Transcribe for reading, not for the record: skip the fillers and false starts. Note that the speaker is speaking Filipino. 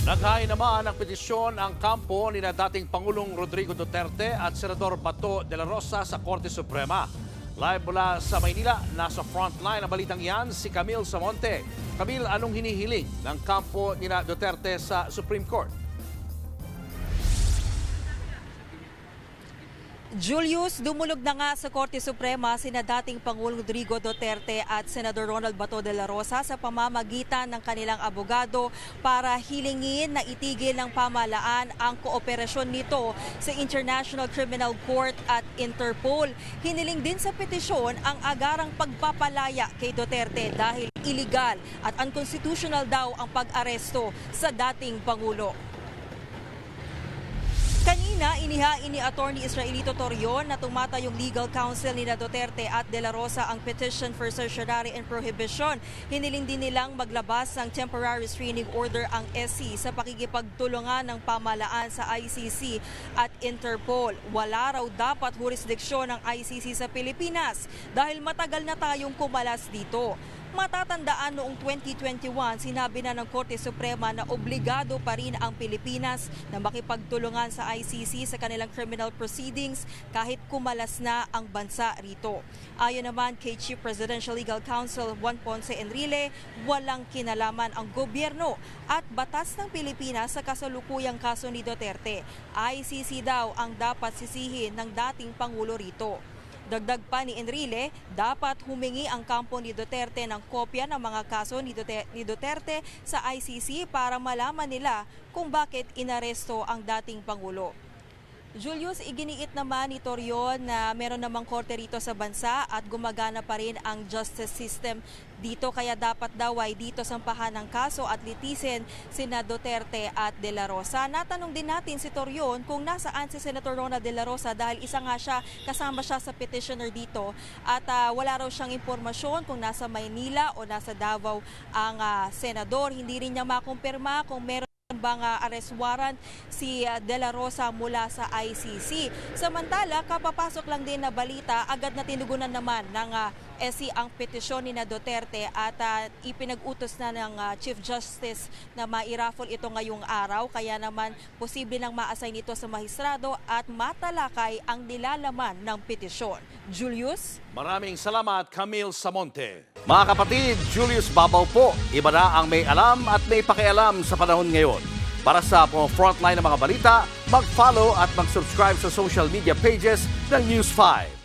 Naghain naman ng petisyon ang kampo ni na dating Pangulong Rodrigo Duterte at Senador Bato de la Rosa sa Korte Suprema. Live mula sa Maynila, nasa frontline ang balitang yan si Camille Samonte. Camille, anong hinihiling ng kampo ni na Duterte sa Supreme Court? Julius, dumulog na nga sa Korte Suprema sina dating Pangulong Rodrigo Duterte at Senador Ronald Bato de la Rosa sa pamamagitan ng kanilang abogado para hilingin na itigil ng pamahalaan ang kooperasyon nito sa International Criminal Court at Interpol. Hiniling din sa petisyon ang agarang pagpapalaya kay Duterte dahil illegal at unconstitutional daw ang pag-aresto sa dating Pangulo. Kanina, inihain ni Attorney Israelito Torion na tumatayong legal counsel ni Duterte at De La Rosa ang petition for certiorari and prohibition. Hiniling din nilang maglabas ng temporary restraining order ang SC sa pakikipagtulungan ng pamahalaan sa ICC at Interpol. Wala raw dapat jurisdiksyon ng ICC sa Pilipinas dahil matagal na tayong kumalas dito. Matatandaan noong 2021, sinabi na ng Korte Suprema na obligado pa rin ang Pilipinas na makipagtulungan sa ICC sa kanilang criminal proceedings kahit kumalas na ang bansa rito. Ayon naman kay Chief Presidential Legal Counsel Juan Ponce Enrile, walang kinalaman ang gobyerno at batas ng Pilipinas sa kasalukuyang kaso ni Duterte. ICC daw ang dapat sisihin ng dating Pangulo rito. Dagdag pa ni Enrile, dapat humingi ang kampo ni Duterte ng kopya ng mga kaso ni Duterte sa ICC para malaman nila kung bakit inaresto ang dating Pangulo. Julius, iginiit naman ni Torion na meron namang korte rito sa bansa at gumagana pa rin ang justice system dito, kaya dapat daw ay dito sampahan ng kaso at litisin sina Duterte at De La Rosa. Natanong din natin si Torion kung nasaan si Senator Ronald De La Rosa dahil isa nga siya, kasama siya sa petitioner dito at wala raw siyang impormasyon kung nasa Maynila o nasa Davao ang senador. Hindi rin niya makumpirma kung meron bang arrest warrant si De La Rosa mula sa ICC. Samantala, kapapasok lang din na balita, agad na tinugunan naman ng SC ang petisyon ni na Duterte at ipinag-utos na ng Chief Justice na mairaffle ito ngayong araw. Kaya naman posible nang ma-assign ito sa mahistrado at matalakay ang nilalaman ng petisyon. Julius? Maraming salamat, Camille Samonte. Mga kapatid, Julius Babaw po. Iba na ang may alam at may pakialam sa panahon ngayon. Para sa frontline ng mga balita, mag-follow at mag-subscribe sa social media pages ng News 5.